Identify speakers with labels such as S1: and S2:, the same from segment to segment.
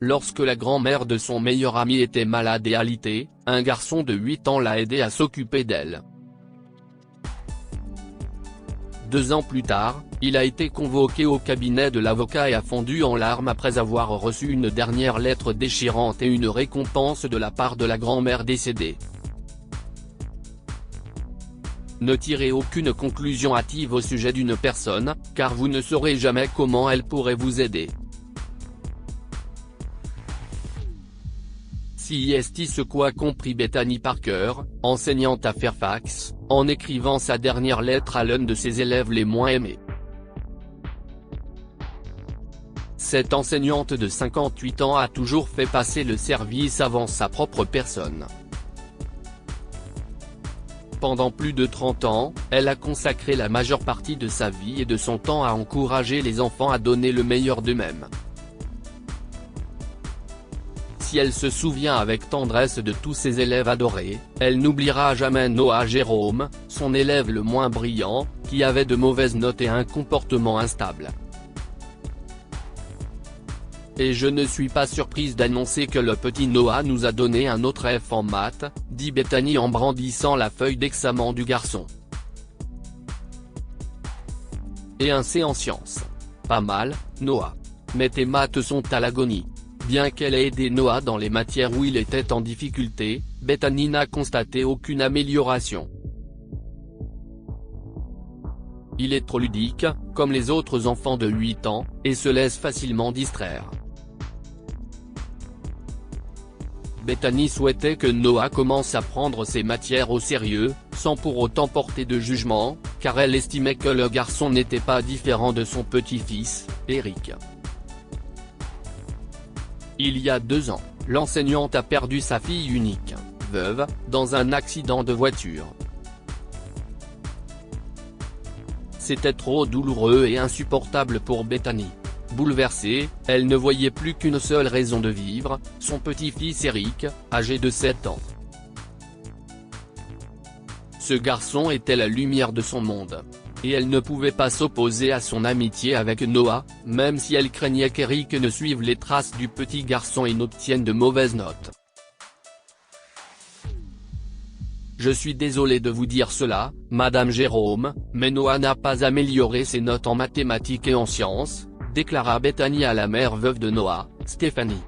S1: Lorsque la grand-mère de son meilleur ami était malade et alitée, un garçon de 8 ans l'a aidé à s'occuper d'elle. 2 ans plus tard, il a été convoqué au cabinet de l'avocat et a fondu en larmes après avoir reçu une dernière lettre déchirante et une récompense de la part de la grand-mère décédée. Ne tirez aucune conclusion hâtive au sujet d'une personne, car vous ne saurez jamais comment elle pourrait vous aider. CIST ce qu'a compris Bethany Parker, enseignante à Fairfax, en écrivant sa dernière lettre à l'un de ses élèves les moins aimés. Cette enseignante de 58 ans a toujours fait passer le service avant sa propre personne. Pendant plus de 30 ans, elle a consacré la majeure partie de sa vie et de son temps à encourager les enfants à donner le meilleur d'eux-mêmes. Si elle se souvient avec tendresse de tous ses élèves adorés, elle n'oubliera jamais Noah Jerome, son élève le moins brillant, qui avait de mauvaises notes et un comportement instable. Et je ne suis pas surprise d'annoncer que le petit Noah nous a donné un autre F en maths, dit Bethany en brandissant la feuille d'examen du garçon. Et un C en sciences. Pas mal, Noah. Mais tes maths sont à l'agonie. Bien qu'elle ait aidé Noah dans les matières où il était en difficulté, Bethany n'a constaté aucune amélioration. Il est trop ludique, comme les autres enfants de 8 ans, et se laisse facilement distraire. Bethany souhaitait que Noah commence à prendre ses matières au sérieux, sans pour autant porter de jugement, car elle estimait que le garçon n'était pas différent de son petit-fils, Eric. Il y a 2 ans, l'enseignante a perdu sa fille unique, veuve, dans un accident de voiture. C'était trop douloureux et insupportable pour Bethany. Bouleversée, elle ne voyait plus qu'une seule raison de vivre, son petit-fils Eric, âgé de 7 ans. Ce garçon était la lumière de son monde. Et elle ne pouvait pas s'opposer à son amitié avec Noah, même si elle craignait qu'Eric ne suive les traces du petit garçon et n'obtienne de mauvaises notes. Je suis désolé de vous dire cela, Madame Jerome, mais Noah n'a pas amélioré ses notes en mathématiques et en sciences, déclara Bethany à la mère veuve de Noah, Stéphanie.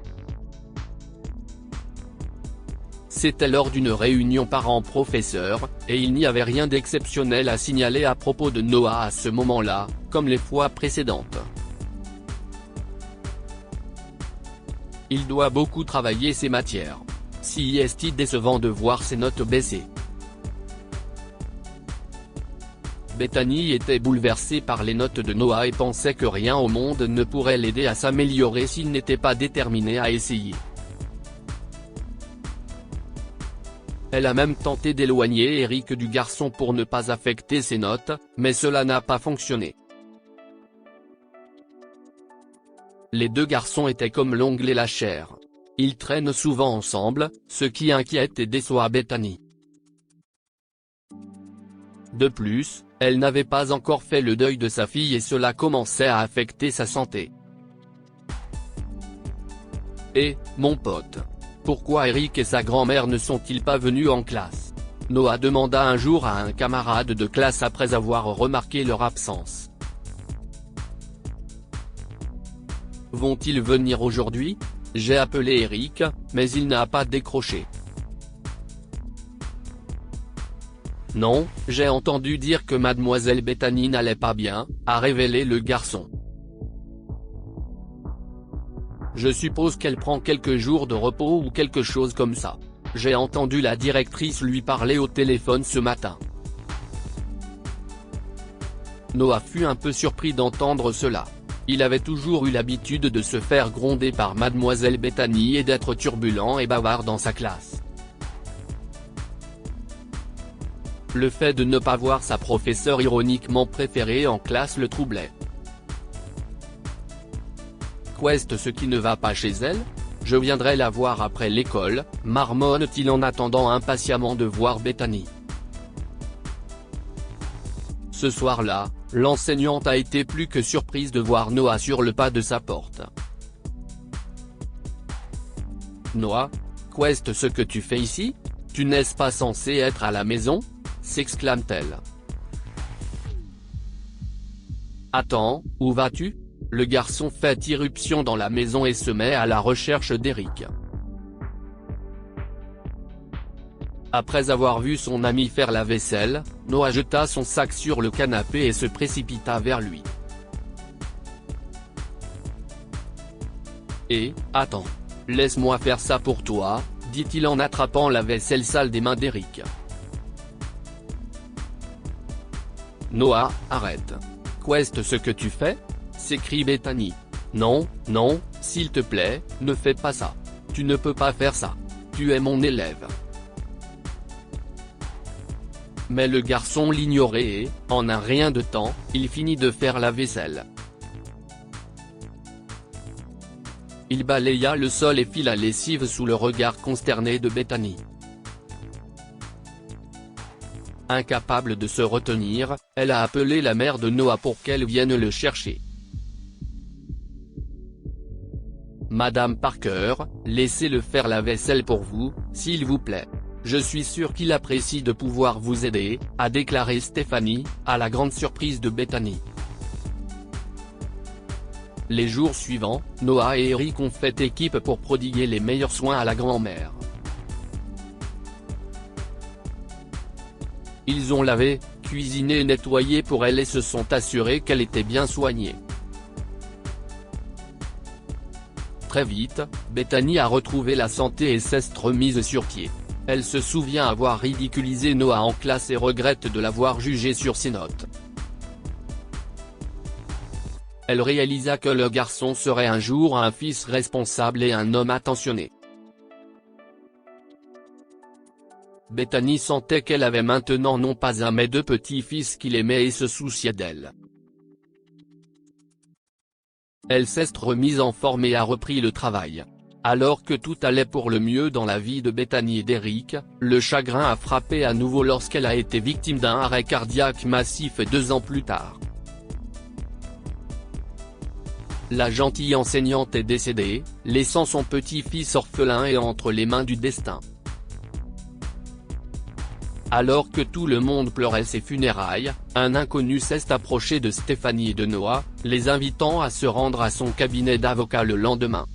S1: C'était lors d'une réunion parents-professeurs, et il n'y avait rien d'exceptionnel à signaler à propos de Noah à ce moment-là, comme les fois précédentes. Il doit beaucoup travailler ses matières. CIST décevant de voir ses notes baisser. Bethany était bouleversée par les notes de Noah et pensait que rien au monde ne pourrait l'aider à s'améliorer s'il n'était pas déterminé à essayer. Elle a même tenté d'éloigner Eric du garçon pour ne pas affecter ses notes, mais cela n'a pas fonctionné. Les 2 garçons étaient comme l'ongle et la chair. Ils traînent souvent ensemble, ce qui inquiète et déçoit Bethany. De plus, elle n'avait pas encore fait le deuil de sa fille et cela commençait à affecter sa santé. Et, mon pote. Pourquoi Eric et sa grand-mère ne sont-ils pas venus en classe? Noah demanda un jour à un camarade de classe après avoir remarqué leur absence. Vont-ils venir aujourd'hui? J'ai appelé Eric, mais il n'a pas décroché. Non, j'ai entendu dire que mademoiselle Bethany n'allait pas bien, a révélé le garçon. Je suppose qu'elle prend quelques jours de repos ou quelque chose comme ça. J'ai entendu la directrice lui parler au téléphone ce matin. Noah fut un peu surpris d'entendre cela. Il avait toujours eu l'habitude de se faire gronder par mademoiselle Bethany et d'être turbulent et bavard dans sa classe. Le fait de ne pas voir sa professeure ironiquement préférée en classe le troublait. Qu'est-ce ce qui ne va pas chez elle? Je viendrai la voir après l'école, marmonne-t-il en attendant impatiemment de voir Bethany. Ce soir-là, l'enseignante a été plus que surprise de voir Noah sur le pas de sa porte. Noah, qu'est-ce ce que tu fais ici? Tu n'es pas censé être à la maison? S'exclame-t-elle. Attends, où vas-tu? Le garçon fait irruption dans la maison et se met à la recherche d'Eric. Après avoir vu son ami faire la vaisselle, Noah jeta son sac sur le canapé et se précipita vers lui. Attends. Laisse-moi faire ça pour toi, dit-il en attrapant la vaisselle sale des mains d'Eric. Noah, arrête. Qu'est-ce ce que tu fais? S'écrie Bethany. Non, non, s'il te plaît, ne fais pas ça. Tu ne peux pas faire ça. Tu es mon élève. Mais le garçon l'ignorait et, en un rien de temps, il finit de faire la vaisselle. Il balaya le sol et fit la lessive sous le regard consterné de Bethany. Incapable de se retenir, elle a appelé la mère de Noah pour qu'elle vienne le chercher. Madame Parker, laissez-le faire la vaisselle pour vous, s'il vous plaît. Je suis sûr qu'il apprécie de pouvoir vous aider, a déclaré Stephanie, à la grande surprise de Bethany. Les jours suivants, Noah et Eric ont fait équipe pour prodiguer les meilleurs soins à la grand-mère. Ils ont lavé, cuisiné et nettoyé pour elle et se sont assurés qu'elle était bien soignée. Très vite, Bethany a retrouvé la santé et s'est remise sur pied. Elle se souvient avoir ridiculisé Noah en classe et regrette de l'avoir jugé sur ses notes. Elle réalisa que le garçon serait un jour un fils responsable et un homme attentionné. Bethany sentait qu'elle avait maintenant non pas un mais deux petits-fils qu'il aimait et se souciait d'elle. Elle s'est remise en forme et a repris le travail. Alors que tout allait pour le mieux dans la vie de Bethany et d'Eric, le chagrin a frappé à nouveau lorsqu'elle a été victime d'un arrêt cardiaque massif 2 ans plus tard. La gentille enseignante est décédée, laissant son petit-fils orphelin et entre les mains du destin. Alors que tout le monde pleurait ses funérailles, un inconnu s'est approché de Stephanie et de Noah, les invitant à se rendre à son cabinet d'avocat le lendemain.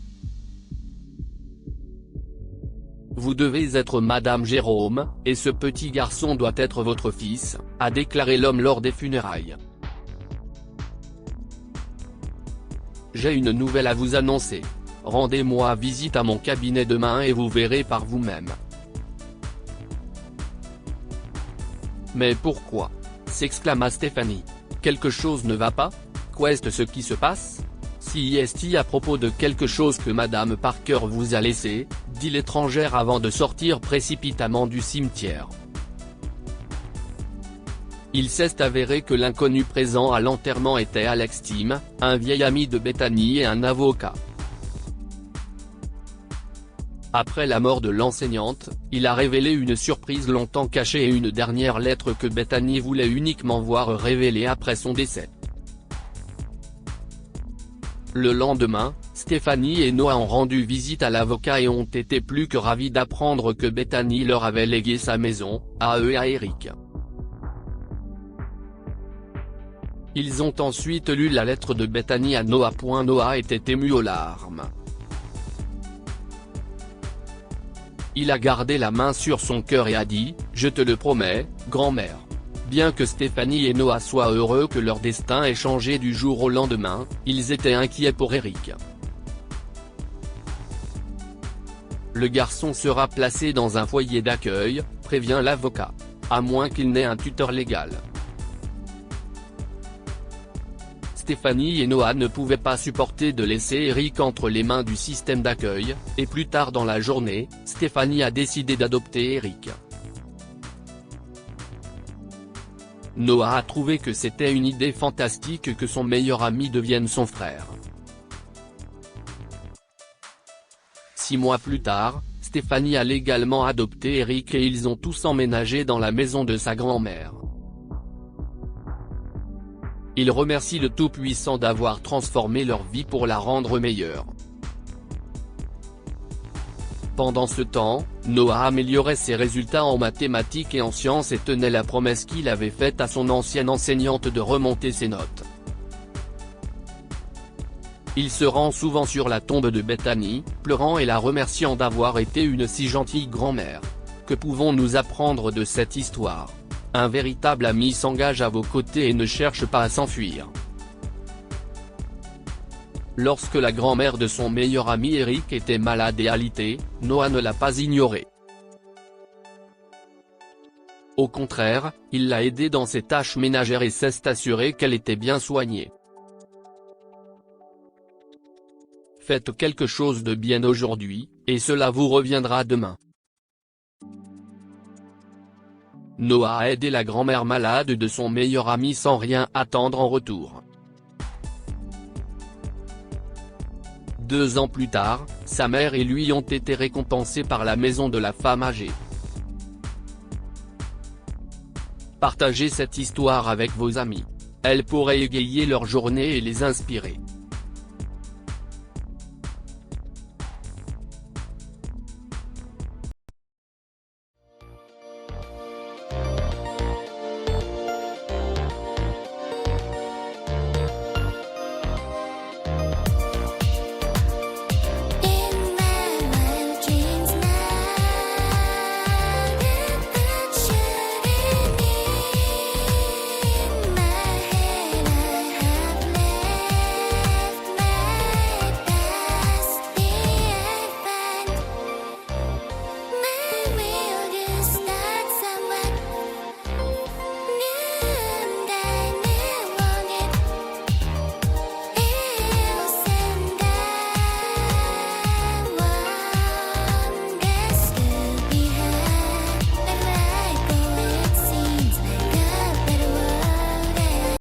S1: Vous devez être Madame Jérôme, et ce petit garçon doit être votre fils, a déclaré l'homme lors des funérailles. J'ai une nouvelle à vous annoncer. Rendez-moi visite à mon cabinet demain et vous verrez par vous-même. Mais pourquoi? S'exclama Stephanie. Quelque chose ne va pas? Qu'est-ce ce qui se passe? Si est à propos de quelque chose que Madame Parker vous a laissé, dit l'étrangère avant de sortir précipitamment du cimetière. Il s'est avéré que l'inconnu présent à l'enterrement était Alex Tim, un vieil ami de Bethany et un avocat. Après la mort de l'enseignante, il a révélé une surprise longtemps cachée et une dernière lettre que Bethany voulait uniquement voir révélée après son décès. Le lendemain, Stephanie et Noah ont rendu visite à l'avocat et ont été plus que ravis d'apprendre que Bethany leur avait légué sa maison, à eux et à Eric. Ils ont ensuite lu la lettre de Bethany à Noah. Noah était ému aux larmes. Il a gardé la main sur son cœur et a dit « Je te le promets, grand-mère ». Bien que Stephanie et Noah soient heureux que leur destin ait changé du jour au lendemain, ils étaient inquiets pour Eric. Le garçon sera placé dans un foyer d'accueil, prévient l'avocat. À moins qu'il n'ait un tuteur légal. Stephanie et Noah ne pouvaient pas supporter de laisser Eric entre les mains du système d'accueil, et plus tard dans la journée, Stephanie a décidé d'adopter Eric. Noah a trouvé que c'était une idée fantastique que son meilleur ami devienne son frère. 6 mois plus tard, Stephanie a légalement adopté Eric et ils ont tous emménagé dans la maison de sa grand-mère. Il remercie le Tout-Puissant d'avoir transformé leur vie pour la rendre meilleure. Pendant ce temps, Noah améliorait ses résultats en mathématiques et en sciences et tenait la promesse qu'il avait faite à son ancienne enseignante de remonter ses notes. Il se rend souvent sur la tombe de Bethany, pleurant et la remerciant d'avoir été une si gentille grand-mère. Que pouvons-nous apprendre de cette histoire? Un véritable ami s'engage à vos côtés et ne cherche pas à s'enfuir. Lorsque la grand-mère de son meilleur ami Eric était malade et alitée, Noah ne l'a pas ignorée. Au contraire, il l'a aidée dans ses tâches ménagères et s'est assuré qu'elle était bien soignée. Faites quelque chose de bien aujourd'hui, et cela vous reviendra demain. Noah a aidé la grand-mère malade de son meilleur ami sans rien attendre en retour. 2 ans plus tard, sa mère et lui ont été récompensés par la maison de la femme âgée. Partagez cette histoire avec vos amis. Elle pourrait égayer leur journée et les inspirer.